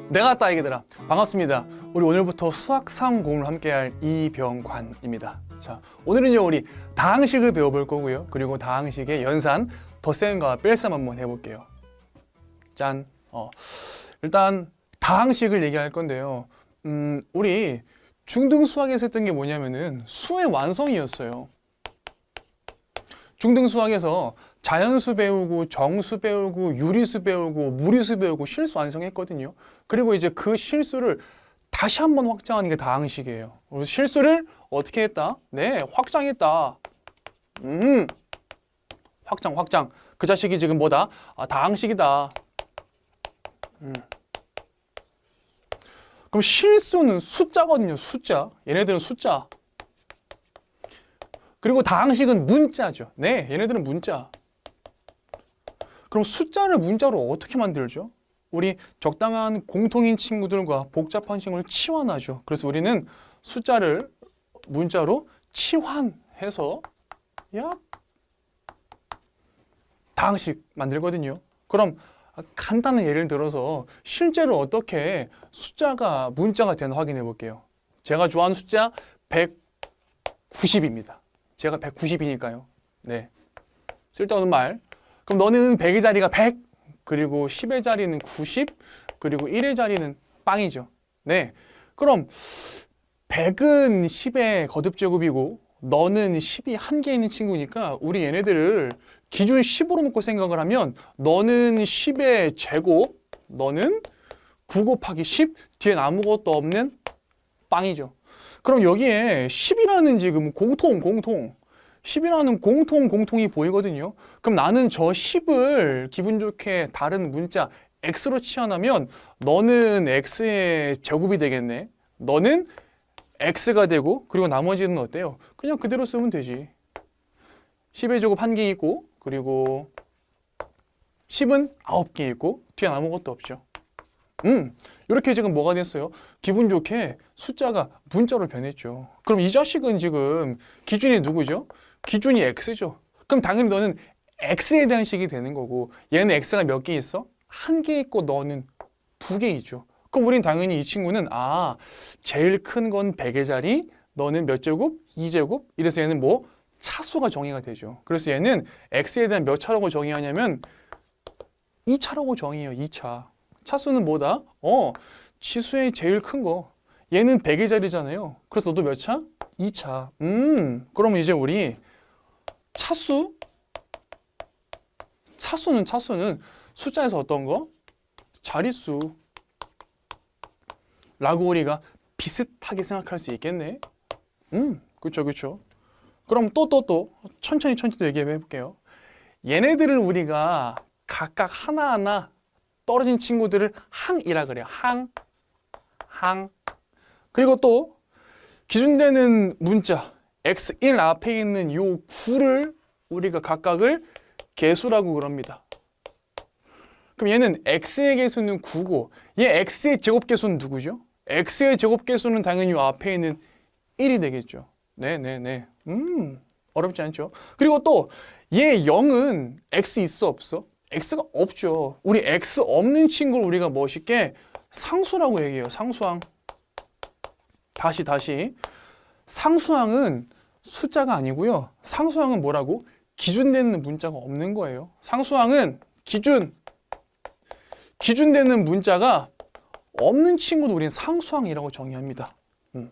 내가 따 얘기들아 반갑습니다. 우리 오늘부터 수학 3공을 함께할 이병관입니다. 자, 오늘은요 우리 다항식을 배워볼 거고요. 그리고 다항식의 연산, 덧셈과 뺄셈 한번 해볼게요. 짠. 일단 다항식을 얘기할 건데요. 우리 중등 수학에서 했던 게 뭐냐면은 수의 완성이었어요. 중등 수학에서 자연수 배우고 정수 배우고 유리수 배우고 무리수 배우고 실수 완성했거든요. 그리고 이제 그 실수를 다시 한번 확장하는 게 다항식이에요. 그래서 실수를 어떻게 했다? 네, 확장했다. 확장. 그 자식이 지금 뭐다? 다항식이다. 그럼 실수는 숫자거든요. 숫자. 얘네들은 숫자. 그리고 다항식은 문자죠. 네, 얘네들은 문자. 그럼 숫자를 문자로 어떻게 만들죠? 우리 적당한 공통인 친구들과 복잡한 친구를 치환하죠. 그래서 우리는 숫자를 문자로 치환해서 다항식 만들거든요. 그럼 간단한 예를 들어서 실제로 어떻게 숫자가 문자가 되나 확인해 볼게요. 제가 좋아하는 숫자 190입니다. 제가 190이니까요. 네, 쓸데없는 말. 그럼 너는 100의 자리가 100, 그리고 10의 자리는 90, 그리고 1의 자리는 빵이죠. 네, 그럼 100은 10의 거듭제곱이고 너는 10이 한 개 있는 친구니까 우리 얘네들을 기준 10으로 놓고 생각을 하면 너는 10의 제곱, 너는 9 곱하기 10, 뒤엔 아무것도 없는 빵이죠. 그럼 여기에 10이라는 지금 공통 10이라는 공통이 보이거든요. 그럼 나는 저 10을 기분 좋게 다른 문자 x로 치환하면 너는 x의 제곱이 되겠네. 너는 x가 되고 그리고 나머지는 어때요? 그냥 그대로 쓰면 되지. 10의 제곱 1개 있고 그리고 10은 9개 있고 뒤엔 아무것도 없죠. 이렇게 지금 뭐가 됐어요? 기분 좋게 숫자가 문자로 변했죠. 그럼 이 자식은 지금 기준이 누구죠? 기준이 x죠. 그럼 당연히 너는 x에 대한 식이 되는 거고 얘는 x가 몇 개 있어? 1개 있고 너는 2개 있죠. 그럼 우린 당연히 이 친구는 제일 큰 건 100의 자리, 너는 몇 제곱? 2제곱? 이래서 얘는 뭐? 차수가 정의가 되죠. 그래서 얘는 x에 대한 몇 차라고 정의하냐면 2차라고 정의해요. 2차. 차수는 뭐다? 치수의 제일 큰 거. 얘는 100의 자리잖아요. 그래서 너도 몇 차? 2차. 그럼 이제 우리 차수는 숫자에서 어떤 거? 자릿수. 라고 우리가 비슷하게 생각할 수 있겠네. 그쵸. 그럼 또 천천히 얘기해 볼게요. 얘네들을 우리가 각각 하나하나 떨어진 친구들을 항이라 그래요. 항. 그리고 또 기준되는 문자 x1 앞에 있는 요 9를 우리가 각각을 개수라고 그럽니다. 그럼 얘는 x의 개수는 9고 얘 x의 제곱 개수는 누구죠? x의 제곱 개수는 당연히 요 앞에 있는 1이 되겠죠. 네. 어렵지 않죠? 그리고 또 얘 0은 x 있어 없어? x가 없죠. 우리 x 없는 친구를 우리가 멋있게 상수라고 얘기해요. 상수항. 다시. 상수항은 숫자가 아니고요. 상수항은 뭐라고? 기준되는 문자가 없는 거예요. 상수항은 기준되는 문자가 없는 친구도 우리는 상수항이라고 정의합니다.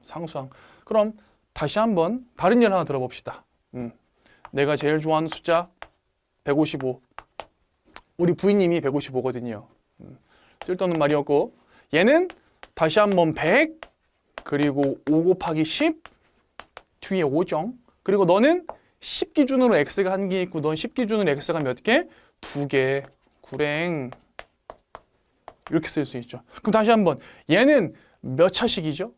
상수항. 그럼 다시 한번 다른 예를 하나 들어봅시다. 내가 제일 좋아하는 숫자 155. 우리 부인님이 155거든요. 쓸데없는 말이었고 얘는 다시 한번 100 그리고 5 곱하기 10 뒤에 5정. 그리고 너는 10 기준으로 x가 1개 있고 넌 10 기준으로 x가 몇 개? 2개. 구랭. 이렇게 쓸 수 있죠. 그럼 다시 한번 얘는 몇 차식이죠?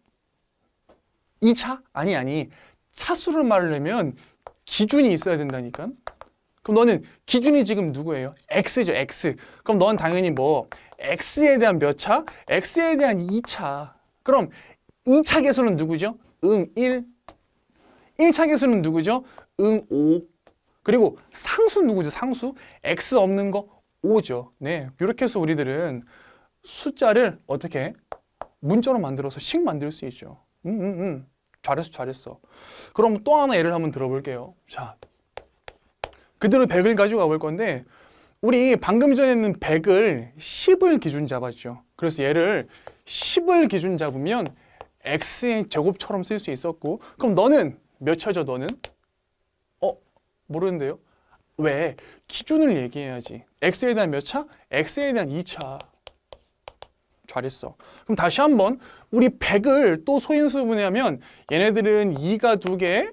2차? 아니. 차수를 말하려면 기준이 있어야 된다니까. 그럼 너는 기준이 지금 누구예요? x죠, x. 그럼 넌 당연히 뭐 x에 대한 몇 차? x에 대한 2차. 그럼 2차 개수는 누구죠? 1. 1차 개수는 누구죠? 5. 그리고 상수 누구죠? 상수? x 없는 거 5죠. 네, 이렇게 해서 우리들은 숫자를 어떻게 문자로 만들어서 식 만들 수 있죠. 잘했어. 그럼 또 하나 예를 한번 들어볼게요. 자, 그대로 100을 가지고 가볼 건데 우리 방금 전에는 100을 10을 기준 잡았죠. 그래서 얘를 10을 기준 잡으면 x의 제곱처럼 쓸 수 있었고, 그럼 너는 몇 차죠, 너는? 모르는데요? 왜? 기준을 얘기해야지. x에 대한 몇 차? x에 대한 2차. 잘했어. 그럼 다시 한번 우리 100을 또 소인수분해하면 얘네들은 2가 2개,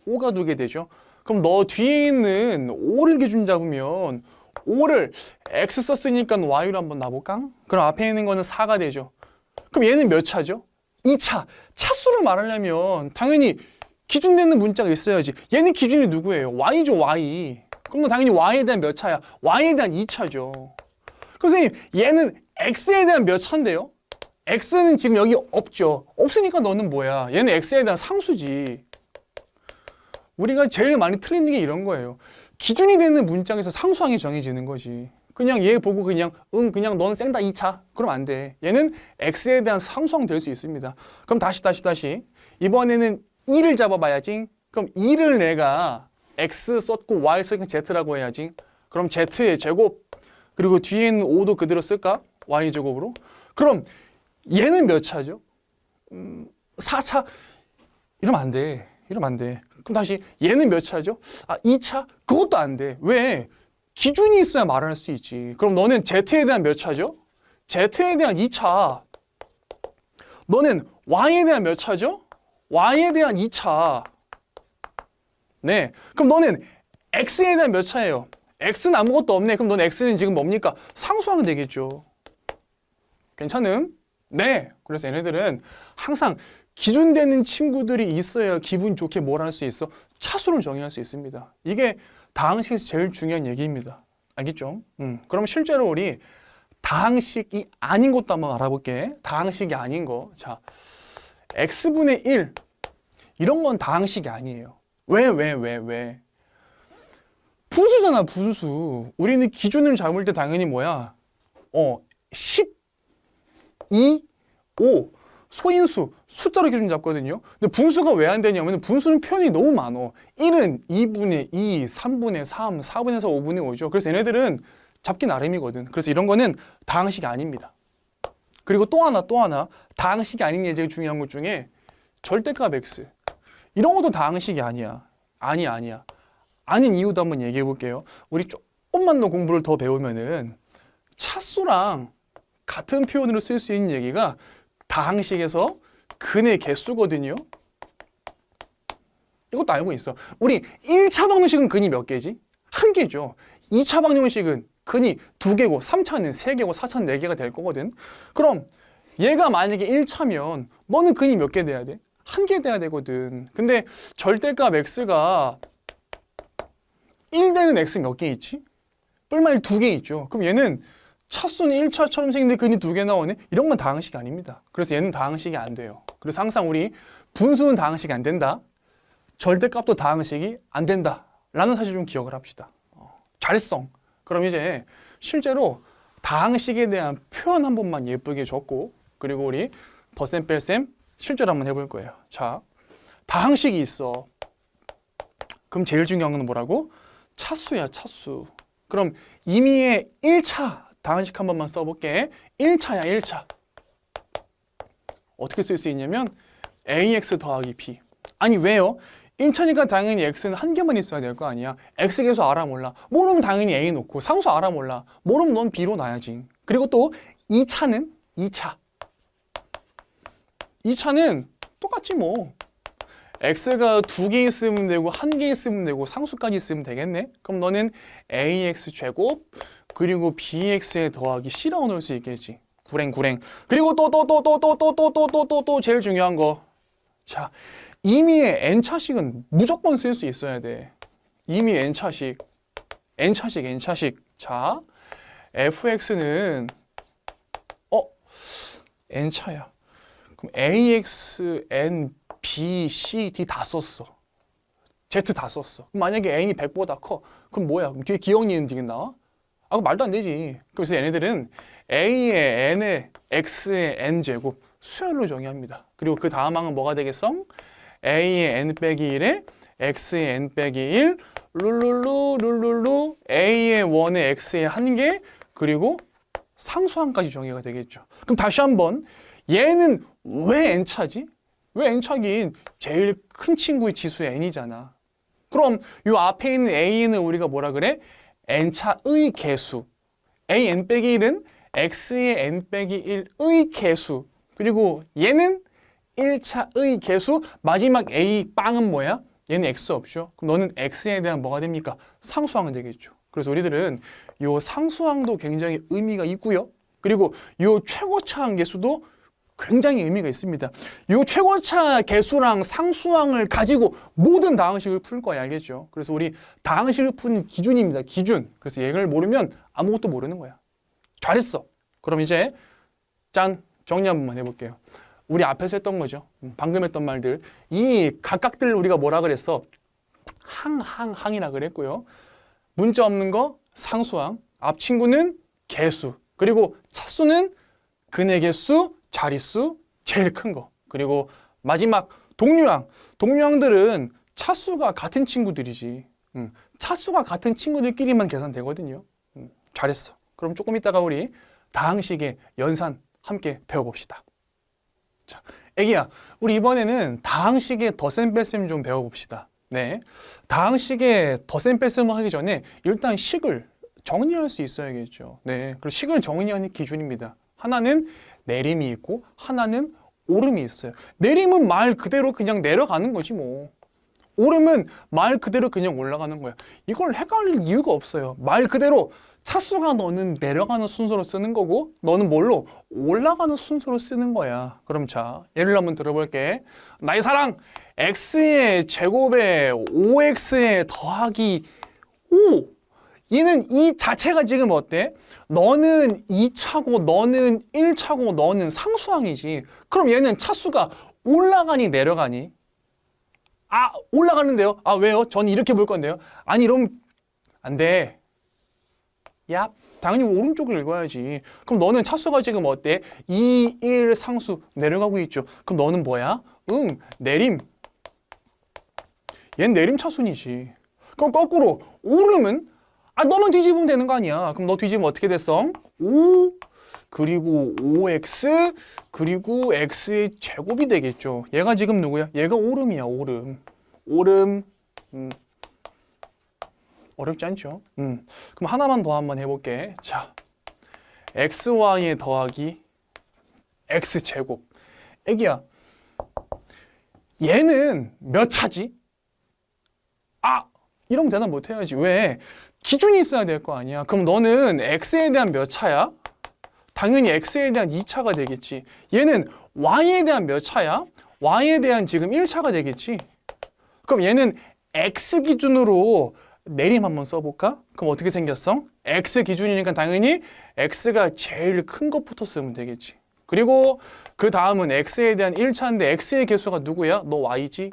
5가 2개 되죠. 그럼 너 뒤에 있는 5를 기준 잡으면 5를 x 썼으니까 y로 한번 놔볼까? 그럼 앞에 있는 거는 4가 되죠. 그럼 얘는 몇 차죠? 2차. 차수를 말하려면 당연히 기준되는 문자가 있어야지. 얘는 기준이 누구예요? y죠, y. 그럼 당연히 y에 대한 몇 차야? y에 대한 2차죠. 그럼 선생님, 얘는 x에 대한 몇 차인데요? x는 지금 여기 없죠. 없으니까 너는 뭐야? 얘는 x에 대한 상수지. 우리가 제일 많이 틀리는 게 이런 거예요. 기준이 되는 문장에서 상수항이 정해지는 거지. 그냥 얘 보고 그냥 너는 쌩다 2차. 그럼 안 돼. 얘는 x에 대한 상수항 될 수 있습니다. 그럼 다시. 이번에는 2를 잡아봐야지. 그럼 2를 내가 x 썼고 y 썼으니까 z라고 해야지. 그럼 z의 제곱 그리고 뒤에 있는 5도 그대로 쓸까? y 제곱으로. 그럼 얘는 몇 차죠? 4차. 이러면 안 돼. 그럼 다시 얘는 몇 차죠? 2차? 그것도 안 돼. 왜? 기준이 있어야 말할 수 있지. 그럼 너는 z에 대한 몇 차죠? z에 대한 2차. 너는 y에 대한 몇 차죠? y에 대한 2차. 네. 그럼 너는 x에 대한 몇 차예요? x는 아무것도 없네. 그럼 너는 x는 지금 뭡니까? 상수항 되겠죠. 괜찮음? 네. 그래서 얘네들은 항상 기준되는 친구들이 있어야 기분 좋게 뭘 할 수 있어? 차수를 정의할 수 있습니다. 이게 다항식에서 제일 중요한 얘기입니다. 알겠죠? 그럼 실제로 우리 다항식이 아닌 것도 한번 알아볼게. 다항식이 아닌 거. 자, x분의 1 이런 건 다항식이 아니에요. 왜? 분수잖아, 분수. 우리는 기준을 잡을 때 당연히 뭐야? 10, 2, 5 소인수, 숫자로 기준 잡거든요. 근데 분수가 왜 안 되냐면 분수는 표현이 너무 많어. 1은 2분의 2, 3분의 3, 4분의 4, 5분의 5죠. 그래서 얘네들은 잡기 나름이거든. 그래서 이런 거는 다항식이 아닙니다. 그리고 또 하나 다항식이 아닌 예제가 중요한 것 중에 절대값 x. 이런 것도 다항식이 아니야. 아니야. 아닌 이유도 한번 얘기해 볼게요. 우리 조금만 더 공부를 더 배우면은 차수랑 같은 표현으로 쓸 수 있는 얘기가 다항식에서 근의 개수거든요. 이것도 알고 있어. 우리 1차 방정식은 근이 몇 개지? 1개죠. 2차 방정식은 근이 2개고 3차는 3개고 4차는 4개가 될 거거든. 그럼 얘가 만약에 1차면 너는 근이 몇 개 돼야 돼? 1개 돼야 되거든. 근데 절대값 x가 1 되는 x 몇 개 있지? 뿔말 2개 있죠. 그럼 얘는 차수는 1차처럼 생긴데 근이 2개 나오네? 이런 건 다항식이 아닙니다. 그래서 얘는 다항식이 안 돼요. 그래서 항상 우리 분수는 다항식이 안 된다. 절대값도 다항식이 안 된다. 라는 사실 좀 기억을 합시다. 잘했어. 그럼 이제 실제로 다항식에 대한 표현 한 번만 예쁘게 적고 그리고 우리 덧셈 뺄셈 실제로 한번 해볼 거예요. 자, 다항식이 있어. 그럼 제일 중요한 건 뭐라고? 차수야, 차수. 그럼 임의의 1차 다항식 한 번만 써볼게. 1차야, 1차. 어떻게 쓸 수 있냐면 ax 더하기 b. 아니 왜요? 1차니까 당연히 x는 한 개만 있어야 될 거 아니야. x 계수 알아 몰라. 모르면 당연히 a 놓고 상수 알아 몰라. 모르면 넌 b로 놔야지. 그리고 또 2차는 2차. 2차는 똑같지 뭐. x가 2개 있으면 되고 1개 있으면 되고 상수까지 있으면 되겠네. 그럼 너는 ax 제곱 그리고 bx에 더하기 c라고 넣을 수 있겠지. 구랭. 그리고 또 제일 중요한 거. 자, 임의의 n차식은 무조건 쓸 수 있어야 돼. 임의의 n차식. 자, fx는 n차야. 그럼 ax, n, b, c, d 다 썼어. z 다 썼어. 만약에 n이 100보다 커. 그럼 뭐야? 그럼 뒤에 기억 니은 디귿 나와? 아, 그 말도 안 되지. 그래서 얘네들은 a의 n의 x의 n제곱 수열로 정의합니다. 그리고 그 다음 항은 뭐가 되겠어? a의 n 빼기 1에 x의 n 빼기 1 룰룰루 a의 1의 x의 1개 그리고 상수항까지 정의가 되겠죠. 그럼 다시 한번 얘는 왜 n차지? 왜 n차긴 제일 큰 친구의 지수 n이잖아. 그럼 이 앞에 있는 a는 우리가 뭐라 그래? n차의 개수. a n 빼기 1은 x의 n 빼기 1의 개수. 그리고 얘는 1차의 개수. 마지막 a 빵은 뭐야? 얘는 x 없죠. 그럼 너는 x에 대한 뭐가 됩니까? 상수항은 되겠죠. 그래서 우리들은 이 상수항도 굉장히 의미가 있고요. 그리고 이 최고차 함계수도 굉장히 의미가 있습니다. 이 최고차 계수랑 상수항을 가지고 모든 다항식을 풀 거야, 알겠죠? 그래서 우리 다항식을 푸는 기준입니다. 기준. 그래서 얘를 모르면 아무것도 모르는 거야. 잘했어. 그럼 이제 짠 정리 한 번만 해볼게요. 우리 앞에서 했던 거죠. 방금 했던 말들. 이 각각들 우리가 뭐라 그랬어? 항이라 그랬고요. 문자 없는 거 상수항. 앞 친구는 개수. 그리고 차수는 근의 개수, 자릿수, 제일 큰 거. 그리고 마지막 동류항. 동류항들은 차수가 같은 친구들이지. 차수가 같은 친구들끼리만 계산되거든요. 잘했어. 그럼 조금 이따가 우리 다항식의 연산 함께 배워봅시다. 자, 애기야, 우리 이번에는 다항식의 덧셈 뺄셈 좀 배워봅시다. 네, 다항식의 덧셈 뺄셈을 하기 전에 일단 식을 정리할 수 있어야겠죠. 네, 그리고 식을 정리하는 기준입니다. 하나는 내림이 있고 하나는 오름이 있어요. 내림은 말 그대로 그냥 내려가는 거지 뭐. 오름은 말 그대로 그냥 올라가는 거야. 이걸 헷갈릴 이유가 없어요. 말 그대로 차수가 너는 내려가는 순서로 쓰는 거고 너는 뭘로? 올라가는 순서로 쓰는 거야. 그럼 자, 예를 한번 들어볼게. 나의 사랑, x의 제곱에 5x에 더하기 5. 얘는 이 자체가 지금 어때? 너는 2차고 너는 1차고 너는 상수항이지. 그럼 얘는 차수가 올라가니 내려가니? 아, 올라가는데요? 아, 왜요? 저는 이렇게 볼 건데요. 아니, 이러면 안 돼. 야, 당연히 오른쪽을 읽어야지. 그럼 너는 차수가 지금 어때? 2, 1 상수 내려가고 있죠. 그럼 너는 뭐야? 내림. 얘는 내림 차순이지. 그럼 거꾸로 오름은? 아, 너만 뒤집으면 되는 거 아니야. 그럼 너 뒤집으면 어떻게 됐어? 5 그리고 5x 그리고 x의 제곱이 되겠죠. 얘가 지금 누구야? 얘가 오름이야, 오름. 오름. 어렵지 않죠? 그럼 하나만 더 한번 해볼게. 자, xy에 더하기 x제곱. 애기야, 얘는 몇 차지? 아, 이러면 대답 못해야지. 왜? 기준이 있어야 될 거 아니야. 그럼 너는 x에 대한 몇 차야? 당연히 x에 대한 2차가 되겠지. 얘는 y에 대한 몇 차야? y에 대한 지금 1차가 되겠지. 그럼 얘는 x 기준으로 내림 한번 써볼까? 그럼 어떻게 생겼어? x 기준이니까 당연히 x가 제일 큰 것부터 쓰면 되겠지. 그리고 그 다음은 x에 대한 1차인데 x의 개수가 누구야? 너 y지?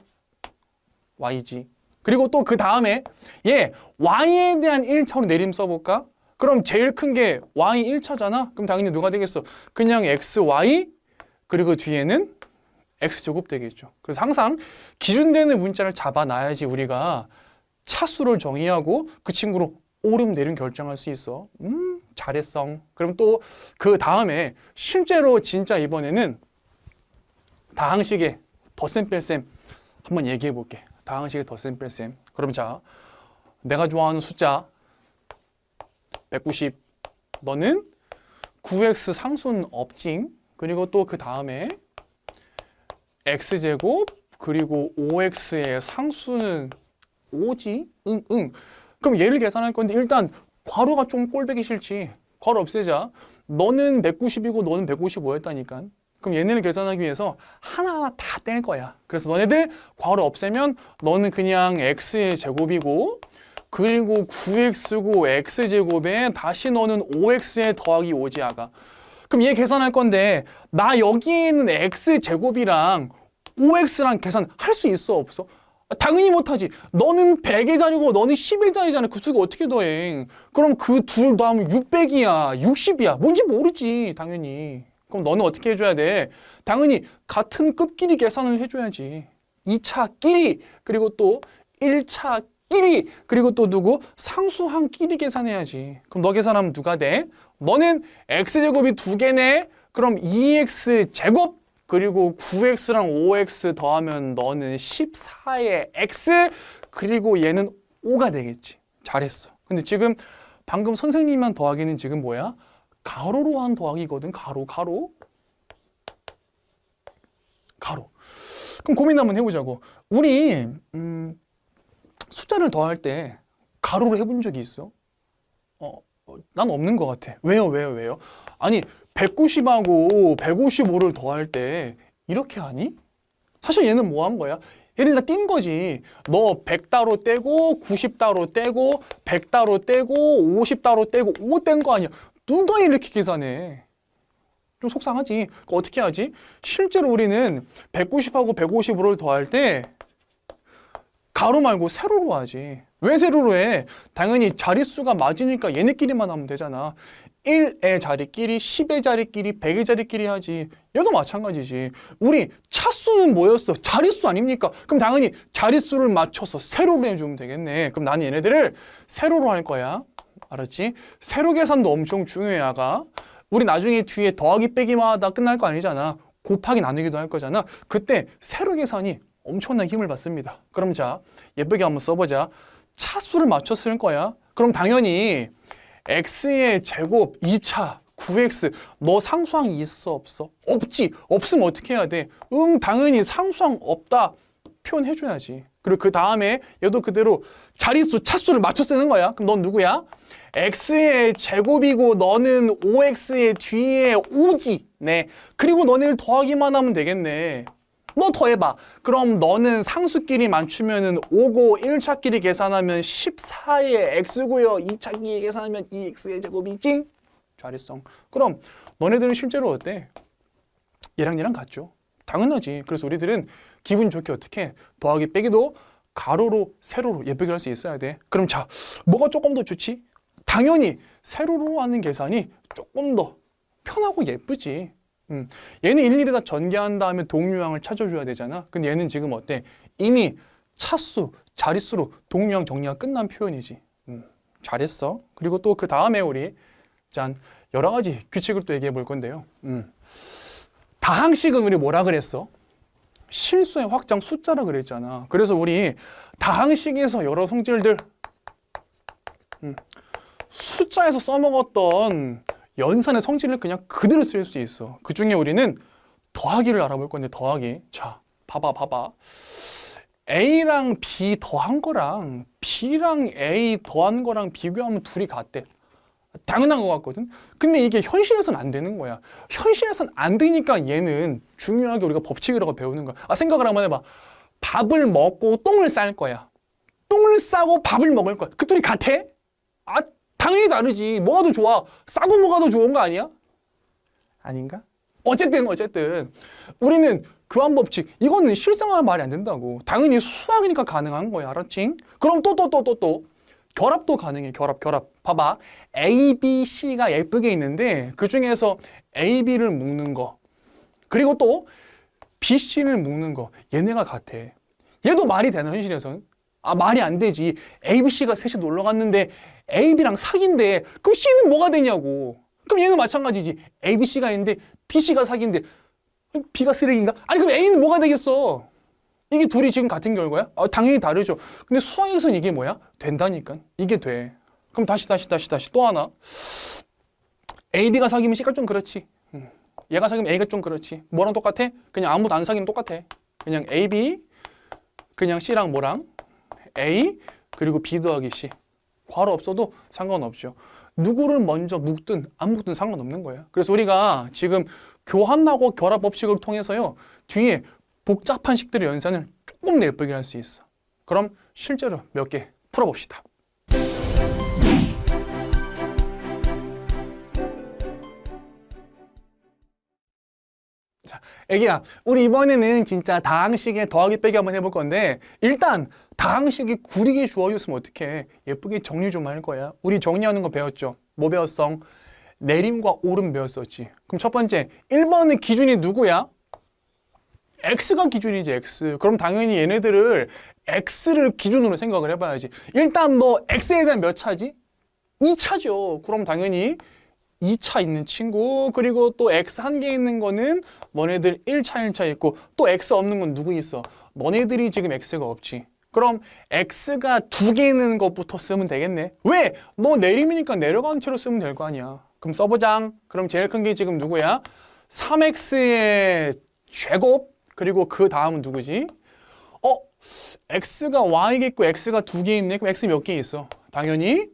y지. 그리고 또 그 다음에 얘 y에 대한 1차로 내림 써볼까? 그럼 제일 큰 게 y 1차잖아? 그럼 당연히 누가 되겠어? 그냥 xy 그리고 뒤에는 x제곱 되겠죠. 그래서 항상 기준되는 문자를 잡아놔야지 우리가 차수를 정의하고 그 친구로 오름 내림 결정할 수 있어. 잘했어. 그럼 또 그 다음에 실제로 진짜 이번에는 다항식의 덧셈 뺄셈 한번 얘기해 볼게. 다항식의 덧셈 뺄셈. 그럼 자, 내가 좋아하는 숫자 190. 너는 9x 상수는 없지. 그리고 또 그 다음에 x제곱 그리고 5x의 상수는 5지? 응. 그럼 얘를 계산할 건데 일단 괄호가 좀 꼴보기 싫지. 괄호 없애자. 너는 190이고 너는 155였다니까. 그럼 얘네를 계산하기 위해서 하나하나 다 뗄 거야. 그래서 너네들 괄호 없애면 너는 그냥 x의 제곱이고 그리고 9x고 x제곱에 다시 너는 5x에 더하기 5지 아가. 그럼 얘 계산할 건데 나 여기에 있는 x제곱이랑 5x랑 계산할 수 있어 없어? 당연히 못하지. 너는 100의 자리고 너는 10의 자리잖아. 그 수가 어떻게 더해? 그럼 그 둘 더하면 600이야, 60이야. 뭔지 모르지, 당연히. 그럼 너는 어떻게 해줘야 돼? 당연히 같은 급끼리 계산을 해줘야지. 2차 끼리, 그리고 또 1차 끼리, 그리고 또 누구? 상수항 끼리 계산해야지. 그럼 너 계산하면 누가 돼? 너는 x제곱이 2개네? 그럼 2x제곱, 그리고 9x랑 5x 더하면 너는 14의 x, 그리고 얘는 5가 되겠지. 잘했어. 근데 지금 방금 선생님만 더하기는 지금 뭐야? 가로로 한 더하기거든. 가로. 그럼 고민 한번 해보자고. 우리 숫자를 더할 때 가로로 해본 적이 있어? 난 없는 것 같아. 왜요? 아니 190하고 155를 더할 때 이렇게 하니? 사실 얘는 뭐 한 거야? 얘를 다 띈 거지. 너 100 따로 떼고 90 따로 떼고 100 따로 떼고 50 따로 떼고 5 뗀 거 아니야. 누가 이렇게 계산해? 좀 속상하지. 어떻게 하지? 실제로 우리는 190하고 155를 더할 때 가로 말고 세로로 하지. 왜 세로로 해? 당연히 자릿수가 맞으니까 얘네끼리만 하면 되잖아. 1의 자리끼리, 10의 자리끼리, 100의 자리끼리 하지. 얘도 마찬가지지. 우리 차수는 뭐였어? 자릿수 아닙니까? 그럼 당연히 자릿수를 맞춰서 세로로 해주면 되겠네. 그럼 나는 얘네들을 세로로 할 거야. 알았지? 세로 계산도 엄청 중요해, 아가. 우리 나중에 뒤에 더하기 빼기만 하다 끝날 거 아니잖아. 곱하기 나누기도 할 거잖아. 그때 세로 계산이 엄청난 힘을 받습니다. 그럼 자, 예쁘게 한번 써보자. 차수를 맞춰 쓸 거야. 그럼 당연히 x의 제곱 2차 9x, 너 상수항이 있어 없어? 없지. 없으면 어떻게 해야 돼? 당연히 상수항 없다 표현해줘야지. 그리고 그 다음에 얘도 그대로 자릿수 차수를 맞춰 쓰는 거야. 그럼 넌 누구야? x의 제곱이고 너는 5x의 뒤에 5지. 네. 그리고 너네를 더하기만 하면 되겠네. 너 더해봐. 그럼 너는 상수끼리 맞추면은 5고 1차끼리 계산하면 14의 x고요. 2차끼리 계산하면 2x의 제곱이 찡. 잘했어. 그럼 너네들은 실제로 어때? 얘랑 같죠? 당연하지. 그래서 우리들은 기분 좋게 어떻게 더하기 빼기도 가로로 세로로 예쁘게 할 수 있어야 돼. 그럼 자, 뭐가 조금 더 좋지? 당연히 세로로 하는 계산이 조금 더 편하고 예쁘지. 얘는 일일이 다 전개한 다음에 동류항을 찾아줘야 되잖아. 근데 얘는 지금 어때? 이미 차수, 자릿수로 동류항 정리가 끝난 표현이지. 잘했어. 그리고 또 그 다음에 우리 짠 여러 가지 규칙을 또 얘기해 볼 건데요. 다항식은 우리 뭐라 그랬어? 실수의 확장 숫자라 그랬잖아. 그래서 우리 다항식에서 여러 성질들 숫자에서 써먹었던 연산의 성질을 그냥 그대로 쓸 수 있어. 그 중에 우리는 더하기를 알아볼 건데 더하기. 자, 봐봐. A랑 B 더한 거랑 B랑 A 더한 거랑 비교하면 둘이 같대. 당연한 것 같거든. 근데 이게 현실에서는 안 되는 거야. 현실에서는 안 되니까 얘는 중요하게 우리가 법칙이라고 배우는 거야. 생각을 한번 해봐. 밥을 먹고 똥을 쌀 거야. 똥을 싸고 밥을 먹을 거야. 그 둘이 같아? 당연히 다르지. 뭐가 더 좋아? 싸고 뭐가 더 좋은 거 아니야? 아닌가? 어쨌든 우리는 교환법칙 이거는 실생활 말이 안 된다고. 당연히 수학이니까 가능한 거야. 알았지? 그럼 또 결합도 가능해. 결합. 봐봐. A, B, C가 예쁘게 있는데 그 중에서 A, B를 묶는 거 그리고 또 B, C를 묶는 거 얘네가 같아. 얘도 말이 되나 현실에서는? 말이 안 되지. A, B, C가 셋이 놀러 갔는데 A, B랑 사귄대. 그럼 C는 뭐가 되냐고. 그럼 얘는 마찬가지지. A, B, C가 있는데 B, C가 사귄대. B가 쓰레기인가? 아니 그럼 A는 뭐가 되겠어? 이게 둘이 지금 같은 결과야? 당연히 다르죠. 근데 수학에서는 이게 뭐야? 된다니까. 이게 돼. 그럼 다시 또 하나. A, B가 사귀면 C가 좀 그렇지. 얘가 사귀면 A가 좀 그렇지. 뭐랑 똑같아? 그냥 아무도 안 사귀면 똑같아. 그냥 A, B, 그냥 C랑 뭐랑? A, 그리고 B 더하기 C. 괄호 없어도 상관없죠. 누구를 먼저 묶든 안 묶든 상관없는 거예요. 그래서 우리가 지금 교환하고 결합 법칙을 통해서요. 뒤에 복잡한 식들의 연산을 조금 더 예쁘게 할 수 있어. 그럼 실제로 몇 개 풀어봅시다. 자, 애기야, 우리 이번에는 진짜 다항식에 더하기 빼기 한번 해볼 건데 일단 다항식이 구리게 주어졌으면 어떡해. 예쁘게 정리 좀 할 거야. 우리 정리하는 거 배웠죠? 뭐 배웠어? 내림과 오름 배웠었지. 그럼 첫 번째, 1번은 기준이 누구야? x가 기준이지, x. 그럼 당연히 얘네들을 x를 기준으로 생각을 해봐야지. 일단 너 x에 대한 몇 차지? 2차죠. 그럼 당연히 2차 있는 친구, 그리고 또 x 한 개 있는 거는 너네들 1차, 1차 있고 또 x 없는 건 누구 있어? 너네들이 지금 x가 없지. 그럼 x가 2개 있는 것부터 쓰면 되겠네. 왜? 너 내림이니까 내려가는 채로 쓰면 될 거 아니야. 그럼 써보자. 그럼 제일 큰 게 지금 누구야? 3x의 제곱, 그리고 그 다음은 누구지? x가 y겠고 x가 2개 있네. 그럼 x 몇 개 있어? 당연히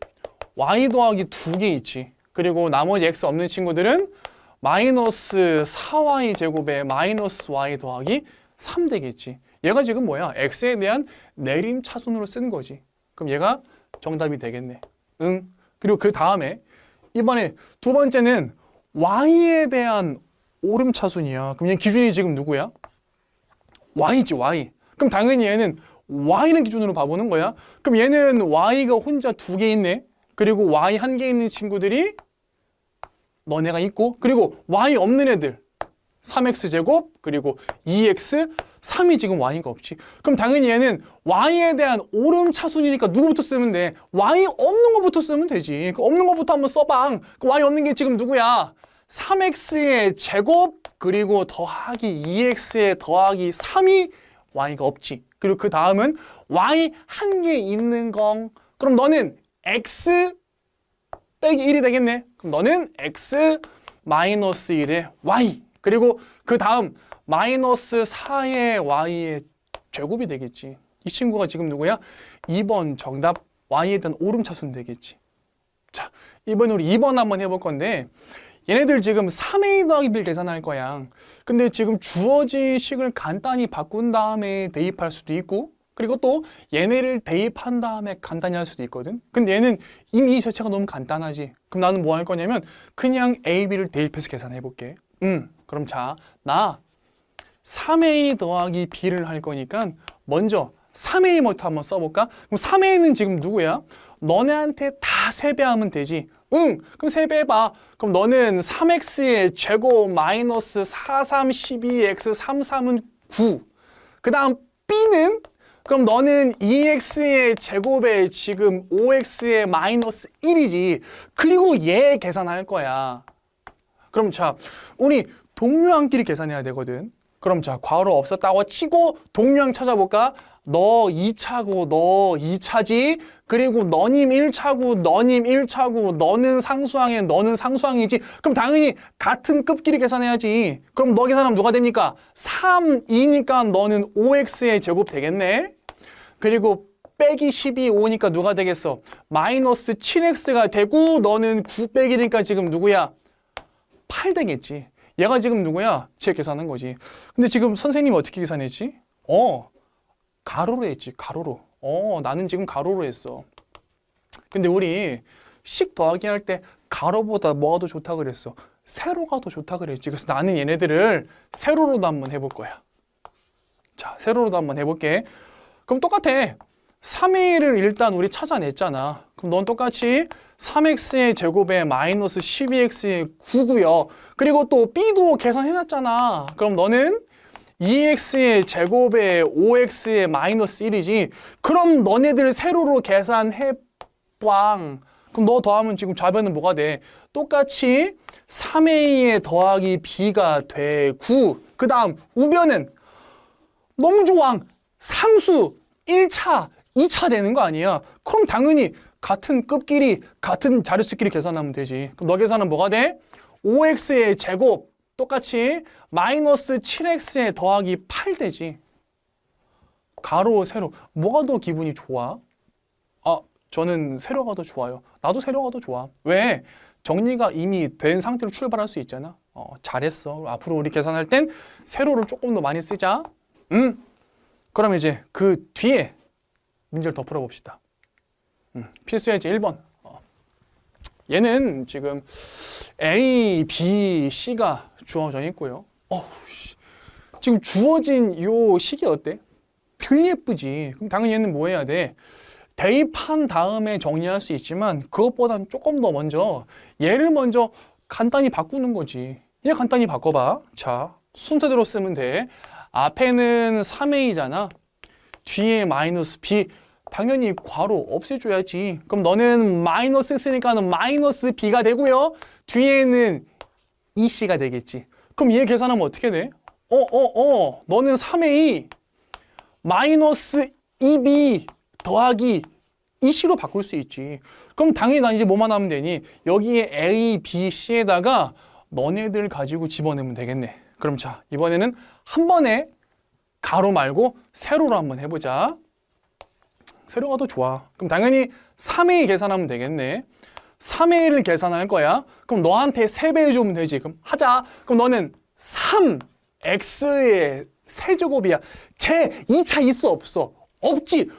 y 더하기 2개 있지. 그리고 나머지 x 없는 친구들은 마이너스 4y 제곱에 마이너스 y 더하기 3 되겠지. 얘가 지금 뭐야? x에 대한 내림 차순으로 쓴 거지. 그럼 얘가 정답이 되겠네. 응. 그리고 그 다음에 이번에 두 번째는 y에 대한 오름 차순이야. 그럼 얘 기준이 지금 누구야? y지, y. 그럼 당연히 얘는 y는 기준으로 봐보는 거야. 그럼 얘는 y가 혼자 2개 있네. 그리고 y 1개 있는 친구들이 너네가 있고, 그리고 y 없는 애들 3x 제곱, 그리고 2x, 3이 지금 y가 없지. 그럼 당연히 얘는 y에 대한 오름 차순이니까 누구부터 쓰면 돼? y 없는 거부터 쓰면 되지. 그 없는 거부터 한번 써봐. 그 y 없는 게 지금 누구야? 3x의 제곱, 그리고 더하기 2x의 더하기 3이 y가 없지. 그리고 그 다음은 y 1개 있는 거. 그럼 너는 x 빼기 1이 되겠네. 그럼 너는 x 마이너스 1의 y. 그리고 그 다음 마이너스 4의 y의 제곱이 되겠지. 이 친구가 지금 누구야? 2번 정답 y에 대한 오름차순 되겠지. 자, 이번에 우리 2번 한번 해볼 건데 얘네들 지금 3a 더하기 b를 계산할 거야. 근데 지금 주어진 식을 간단히 바꾼 다음에 대입할 수도 있고, 그리고 또 얘네를 대입한 다음에 간단히 할 수도 있거든. 근데 얘는 이미 이 자체가 너무 간단하지. 그럼 나는 뭐 할 거냐면 그냥 a, b를 대입해서 계산해 볼게. 그럼 자, 나 3a 더하기 b를 할 거니까 먼저 3a부터 한번 써볼까? 그럼 3a는 지금 누구야? 너네한테 다 세배하면 되지. 그럼 세배해봐. 그럼 너는 3x의 제곱 마이너스 4, 3, 12x, 3, 3은 9. 그 다음 b는 그럼 너는 2x의 제곱에 지금 5x의 마이너스 1이지. 그리고 얘 계산할 거야. 그럼 자, 우리 동류항끼리 계산해야 되거든. 그럼 자, 괄호 없었다고 치고 동류항 찾아볼까? 너 2차고 너 2차지. 그리고 너님 1차고 너님 1차고 너는 상수항에 너는 상수항이지. 그럼 당연히 같은 급끼리 계산해야지. 그럼 너 계산하면 누가 됩니까? 3, 2니까 너는 5x의 제곱 되겠네. 그리고 빼기 12, 5니까 누가 되겠어? 마이너스 7x가 되고 너는 9 빼기니까 지금 누구야? 8 되겠지. 얘가 지금 누구야? 쟤 계산한 거지. 근데 지금 선생님이 어떻게 계산했지? 가로로 했지, 가로로. 나는 지금 가로로 했어. 근데 우리 식 더하기 할 때 가로보다 뭐가 더 좋다 그랬어? 세로가 더 좋다 그랬지. 그래서 나는 얘네들을 세로로도 한번 해볼 거야. 자, 세로로도 한번 해볼게. 그럼 똑같아. 3a를 일단 우리 찾아냈잖아. 그럼 넌 똑같이 3x의 제곱에 마이너스 12x의 9고요. 그리고 또 b도 계산해놨잖아. 그럼 너는 2x의 제곱에 5x의 마이너스 1이지. 그럼 너네들 세로로 계산해봐. 그럼 너 더하면 지금 좌변은 뭐가 돼? 똑같이 3a의 더하기 b가 되고, 그 다음 우변은 너무 좋아. 상수 1차, 2차 되는 거 아니야. 그럼 당연히 같은 급끼리, 같은 자릿수끼리 계산하면 되지. 그럼 너 계산은 뭐가 돼? 5x의 제곱 똑같이 마이너스 7x의 더하기 8 되지. 가로, 세로. 뭐가 더 기분이 좋아? 저는 세로가 더 좋아요. 나도 세로가 더 좋아. 왜? 정리가 이미 된 상태로 출발할 수 있잖아. 잘했어. 앞으로 우리 계산할 땐 세로를 조금 더 많이 쓰자. 그럼 이제 그 뒤에 문제를 더 풀어봅시다. 필수 예제 1번. 얘는 지금 A, B, C가 주어져 있고요. 지금 주어진 요 식이 어때? 덜 예쁘지. 그럼 당연히 얘는 뭐 해야 돼? 대입한 다음에 정리할 수 있지만 그것보다는 조금 더 먼저 얘를 먼저 간단히 바꾸는 거지. 얘 간단히 바꿔봐. 자, 순서대로 쓰면 돼. 앞에는 3a잖아. 뒤에 마이너스 b. 당연히 괄호 없애줘야지. 그럼 너는 마이너스 쓰니까는 마이너스 b가 되고요. 뒤에는 2c가 되겠지. 그럼 얘 계산하면 어떻게 돼? 너는 3a 마이너스 2b 더하기 2c로 바꿀 수 있지. 그럼 당연히 난 이제 뭐만 하면 되니? 여기에 a, b, c에다가 너네들 가지고 집어내면 되겠네. 그럼 자, 이번에는 한 번에 가로 말고 세로로 한번 해보자. 세로가 더 좋아. 그럼 당연히 3a 계산하면 되겠네. 3a를 계산할 거야. 그럼 너한테 3배 해주면 되지. 그럼 하자. 그럼 너는 3x의 세제곱이야. 제 2차 있어 없어? 없지.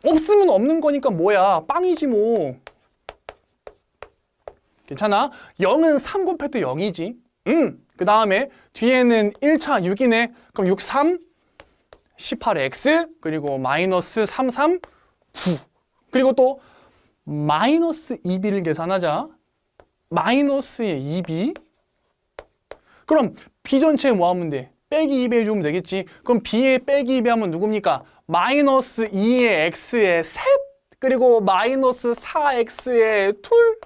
없으면 없는 거니까 뭐야. 빵이지 뭐. 괜찮아? 0은 3 곱해도 0이지. 그 다음에 뒤에는 1차 6이네. 그럼 6, 3, 18x 그리고 마이너스 3, 3, 9. 그리고 또 마이너스 2b를 계산하자. 마이너스의 2b. 그럼 b 전체에 뭐 하면 돼? 빼기 2배 해주면 되겠지. 그럼 b에 빼기 2배 하면 누굽니까? 마이너스 2의 x의 셋 그리고 마이너스 4x의 둘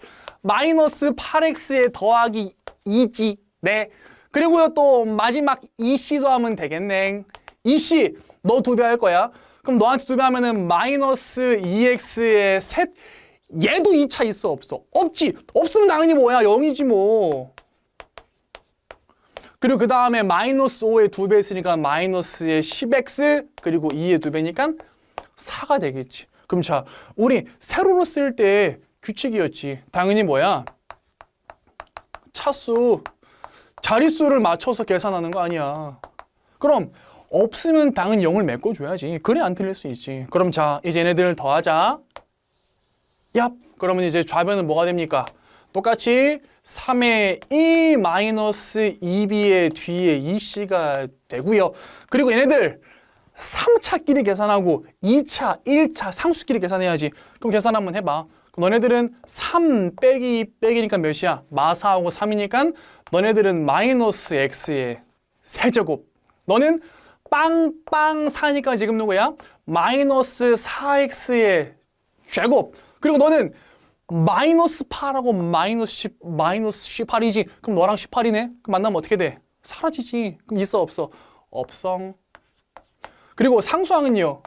마이너스 8x의 더하기 2지. 네. 그리고요 또 마지막 2c도 하면 되겠네. 2c 너 2배 할 거야. 그럼 너한테 2배 하면은 마이너스 2x의 셋 얘도 2차 있어 없어? 없지. 없으면 당연히 뭐야? 0이지 뭐. 그리고 그 다음에 마이너스 5의 2배 했으니까 마이너스의 10x 그리고 2의 2배니까 4가 되겠지. 그럼 자, 우리 세로로 쓸 때 규칙이었지. 당연히 뭐야? 차수, 자릿수를 맞춰서 계산하는 거 아니야. 그럼 없으면 당연히 0을 메꿔줘야지. 그래 안 틀릴 수 있지. 그럼 자, 이제 얘네들 더하자. 얍! 그러면 이제 좌변은 뭐가 됩니까? 똑같이 3의 2 마이너스 2b의 뒤에 2c가 되고요. 그리고 얘네들 3차끼리 계산하고 2차, 1차 상수끼리 계산해야지. 그럼 계산 한번 해봐. 그럼 너네들은 3 빼기 빼기니까 몇이야? 마4하고 3이니까 너네들은 마이너스 x의 세제곱. 너는 빵빵 4니까 지금 누구야? 마이너스 4x의 제곱. 그리고 너는 마이너스 8하고 마이너스 18이지. 그럼 너랑 18이네? 그럼 만나면 어떻게 돼? 사라지지. 그럼 있어 없어? 없성. 그리고 상수항은요.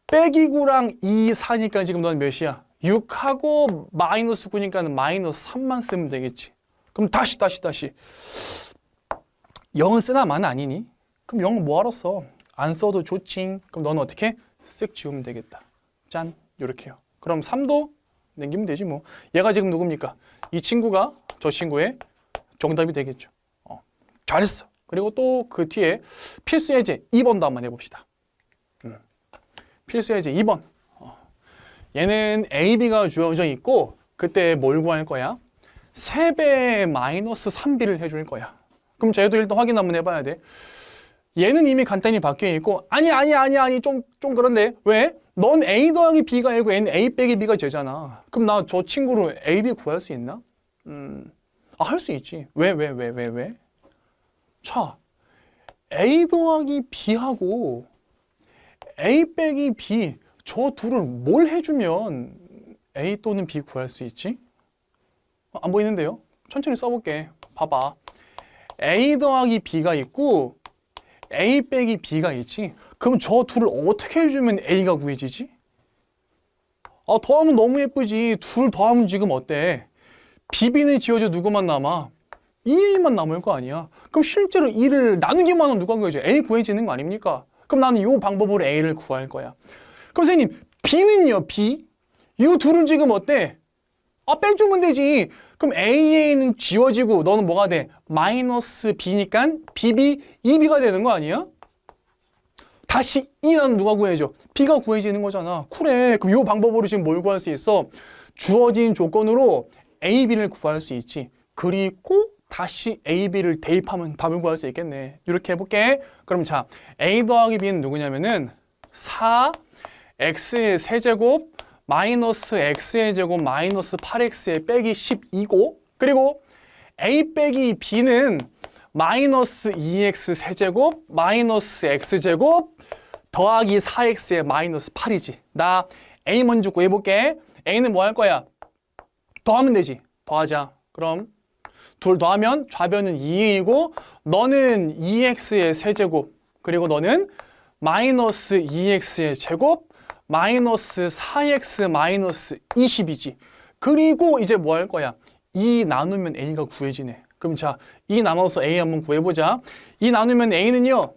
빼기 9랑 2, 4니까 지금 넌 몇이야? 6하고 마이너스 9니까 마이너스 3만 쓰면 되겠지. 그럼 다시 0은 쓰나 마나 아니니? 그럼 0은 뭐하러 써? 안 써도 좋지. 그럼 너는 어떻게? 쓱 지우면 되겠다. 짠. 요렇게요. 그럼 3도 남기면 되지 뭐. 얘가 지금 누굽니까? 이 친구가 저 친구의 정답이 되겠죠. 잘했어. 그리고 또 그 뒤에 필수 예제 2번도 한번 해봅시다. 필수 예제 2번. 얘는 A, B가 주어져 있고 그때 뭘 구할 거야? 3배 마이너스 3B를 해줄 거야. 그럼 쟤도 일단 확인 한번 해봐야 돼. 얘는 이미 간단히 바뀌어 있고 아니 좀 그런데 왜? 넌 A 더하기 B가 아니고 얘는 A 빼기 B가 되잖아. 그럼 나 저 친구로 A, B 구할 수 있나? 할 수 있지. 왜? 자, A 더하기 B하고 A 빼기 B 저 둘을 뭘 해주면 A 또는 B 구할 수 있지? 안 보이는데요? 천천히 써볼게. 봐봐. A 더하기 B가 있고 A 빼기 B가 있지? 그럼 저 둘을 어떻게 해주면 A가 구해지지? 더하면 너무 예쁘지. 둘 더하면 지금 어때? BB는 지워져 누구만 남아? 2A만 남을 거 아니야. 그럼 실제로 2를 나누기만 하면 누가 구해져? A 구해지는 거 아닙니까? 그럼 나는 이 방법으로 A를 구할 거야. 그럼 선생님, B는요, B? 이 둘은 지금 어때? 빼주면 되지. 그럼 AA는 지워지고 너는 뭐가 돼? 마이너스 B니까 BB, 2B가 되는 거 아니야? 다시 2는 누가 구해줘? B가 구해지는 거잖아. 그래. 그럼 이 방법으로 지금 뭘 구할 수 있어? 주어진 조건으로 A, B를 구할 수 있지. 그리고 다시 A, B를 대입하면 답을 구할 수 있겠네. 이렇게 해볼게. 그럼 자, A 더하기 B는 누구냐면은 4X의 세제곱 마이너스 X의 제곱 마이너스 8X의 빼기 12고, 그리고 A 빼기 B는 마이너스 2X 세제곱 마이너스 X제곱 더하기 4X의 마이너스 8이지. 나 A 먼저 구해볼게. A는 뭐 할 거야? 더하면 되지. 더하자. 그럼 둘 더하면 좌변은 2이고 너는 2X의 세제곱 그리고 너는 마이너스 2X의 제곱 마이너스 4X 마이너스 20이지. 그리고 이제 뭐 할 거야? 2 나누면 A가 구해지네. 그럼 자, 2 나눠서 A 한번 구해보자. 2 나누면 A는요,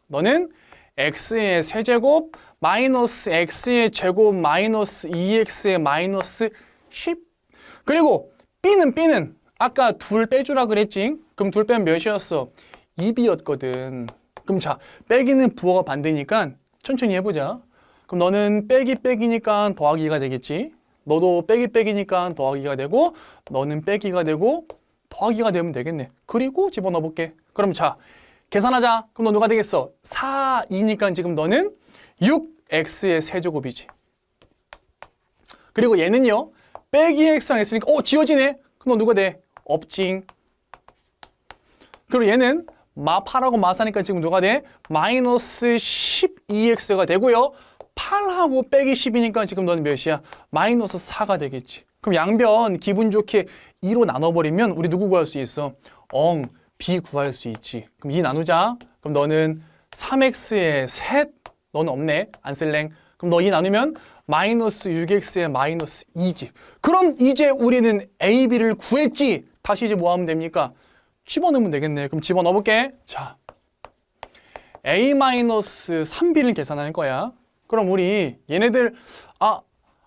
너는 X의 세제곱 마이너스 X의 제곱 마이너스 2X의 마이너스 10. 그리고 B는 아까 둘 빼주라 그랬지? 그럼 둘 빼면 몇이었어? 2B였거든. 그럼 자, 빼기는 부호가 반대니까 천천히 해보자. 그럼 너는 빼기니까 더하기가 되겠지? 너도 빼기니까 더하기가 되고 너는 빼기가 되고 더하기가 되면 되겠네. 그리고 집어넣어 볼게. 그럼 자, 계산하자. 그럼 너 누가 되겠어? 4이니까 지금 너는 6X의 세제곱이지. 그리고 얘는요, 빼기 X랑 X니까 지워지네. 그럼 너 누가 돼? 없징. 그리고 얘는 마8하고 마4니까 지금 누가 돼? 마이너스 12X가 되고요. 8하고 빼기 10이니까 지금 너는 몇이야? 마이너스 4가 되겠지. 그럼 양변 기분 좋게 2로 나눠버리면 우리 누구 구할 수 있어? B 구할 수 있지. 그럼 2 나누자. 그럼 너는 3X의 셋, 너는 없네. 안 쓸랭. 그럼 너 2 나누면 마이너스 6X의 마이너스 2지. 그럼 이제 우리는 A, B를 구했지. 다시 이제 뭐 하면 됩니까? 집어넣으면 되겠네. 그럼 집어넣어볼게. 자, A-3B를 계산할 거야. 그럼 우리 얘네들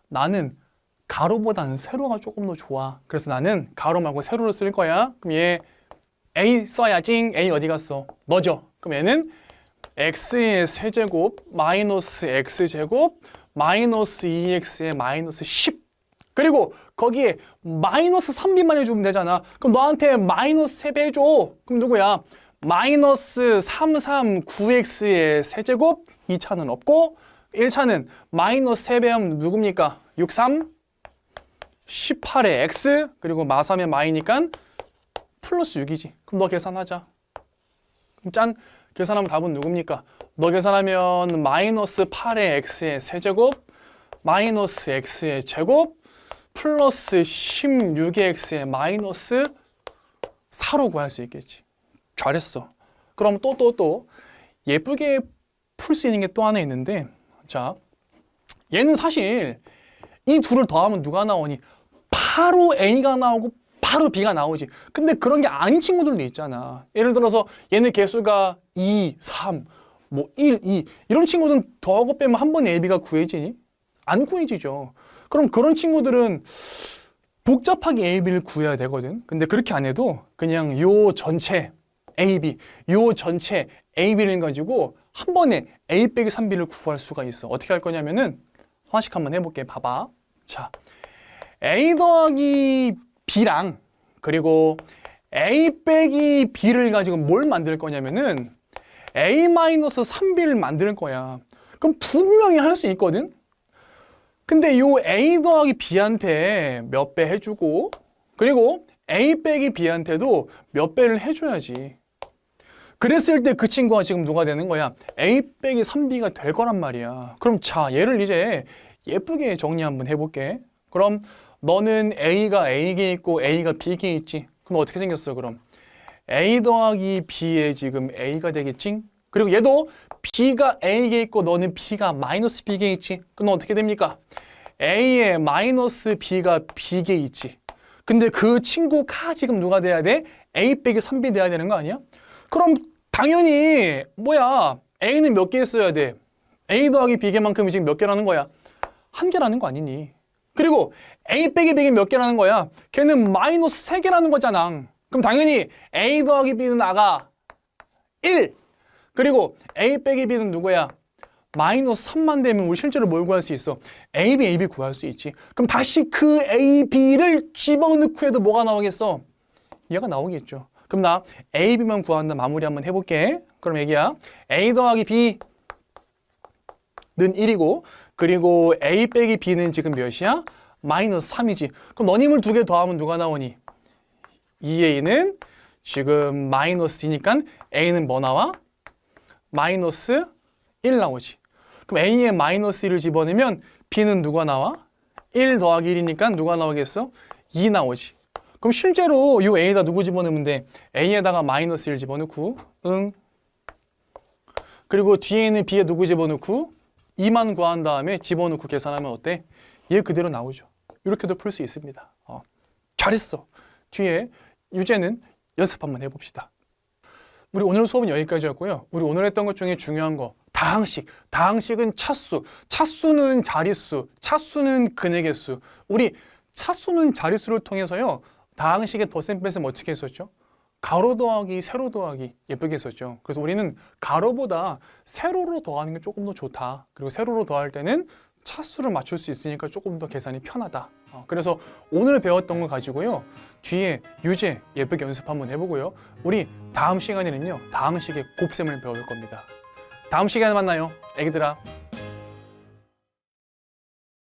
나는 가로보다는 세로가 조금 더 좋아. 그래서 나는 가로 말고 세로를 쓸 거야. 그럼 얘 A 써야지. A 어디 갔어? 너죠. 그럼 얘는 X의 세제곱 마이너스 X제곱 마이너스 2X의 마이너스 10. 그리고 거기에 마이너스 3B만 해주면 되잖아. 그럼 너한테 마이너스 3배 해줘. 그럼 누구야? 마이너스 339X의 세제곱 2차는 없고 1차는 마이너스 3배 하면 누굽니까? 63 18의 X 그리고 마3의 마이니까 플러스 6이지. 그럼 너 계산하자. 그럼 짠! 계산하면 답은 누굽니까? 너 계산하면 마이너스 8의 X의 세제곱 마이너스 X의 제곱 플러스 16의 X의 마이너스 4로 구할 수 있겠지. 잘했어. 그럼 또 예쁘게 풀 수 있는 게 또 하나 있는데, 자, 얘는 사실 이 둘을 더하면 누가 나오니? 바로 A가 나오고 바로 B가 나오지. 근데 그런 게 아닌 친구들도 있잖아. 예를 들어서 얘는 개수가 2, 3, 1, 2 이런 친구들은 더하고 빼면 한 번에 A, B가 구해지니? 안 구해지죠. 그럼 그런 친구들은 복잡하게 A, B를 구해야 되거든. 근데 그렇게 안 해도 그냥 요 전체 A, B, 요 전체 A, B를 가지고 한 번에 A 빼기 3B를 구할 수가 있어. 어떻게 할 거냐면은 하나씩 한번 해볼게. 봐봐. 자, A 더하기 B랑 그리고 A 빼기 B를 가지고 뭘 만들 거냐면은 A-3B를 만들 거야. 그럼 분명히 할 수 있거든? 근데 요 A 더하기 B한테 몇 배 해주고 그리고 A 빼기 B한테도 몇 배를 해줘야지. 그랬을 때 그 친구가 지금 누가 되는 거야? A 빼기 3B가 될 거란 말이야. 그럼 자, 얘를 이제 예쁘게 정리 한번 해볼게. 그럼 너는 A가 A기에 있고 A가 B기에 있지. 그럼 어떻게 생겼어 그럼? A 더하기 B에 지금 A가 되겠지? 그리고 얘도 B가 A기에 있고 너는 B가 마이너스 B기에 있지. 그럼 어떻게 됩니까? A에 마이너스 B가 B기에 있지. 근데 그 친구가 지금 누가 돼야 돼? A 빼기 3B 돼야 되는 거 아니야? 그럼 당연히 뭐야? A는 몇 개 있어야 돼? A 더하기 B개만큼이 지금 몇 개라는 거야? 한 개라는 거 아니니? 그리고 A 빼기 B가 몇 개라는 거야? 걔는 마이너스 3개라는 거잖아. 그럼 당연히 A 더하기 B는 나가 1. 그리고 A 빼기 B는 누구야? 마이너스 3만 되면 우리 실제로 뭘 구할 수 있어? AB, AB 구할 수 있지. 그럼 다시 그 A, B를 집어넣고 해도 뭐가 나오겠어? 얘가 나오겠죠. 그럼 나 A, B만 구한다. 마무리 한번 해볼게. 그럼 얘기야. A 더하기 B는 1이고 그리고 A 빼기 B는 지금 몇이야? 마이너스 3이지. 그럼 너님을 두 개 더하면 누가 나오니? 2A는 지금 마이너스 2니까 A는 뭐 나와? 마이너스 1 나오지. 그럼 A에 마이너스 1을 집어넣으면 B는 누가 나와? 1 더하기 1이니까 누가 나오겠어? 2 나오지. 그럼 실제로 이 A에다 누구 집어넣으면 돼? A에다가 마이너스 1 집어넣고 응. 그리고 뒤에 있는 B에 누구 집어넣고 2만 구한 다음에 집어넣고 계산하면 어때? 얘 그대로 나오죠. 이렇게도 풀 수 있습니다. 잘했어. 뒤에 유제는 연습 한번 해봅시다. 우리 오늘 수업은 여기까지였고요. 우리 오늘 했던 것 중에 중요한 거 다항식. 다항식은 차수. 차수는 자릿수. 차수는 근의 개수. 우리 차수는 자릿수를 통해서요. 다항식의 덧셈 뺄셈 어떻게 했었죠? 가로 더하기 세로 더하기 예쁘게 했었죠. 그래서 우리는 가로보다 세로로 더하는 게 조금 더 좋다. 그리고 세로로 더할 때는 차수를 맞출 수 있으니까 조금 더 계산이 편하다. 그래서 오늘 배웠던 거 가지고요. 뒤에 유제 예쁘게 연습 한번 해보고요. 우리 다음 시간에는요. 다항식의 곱셈을 배울 겁니다. 다음 시간에 만나요. 애기들아.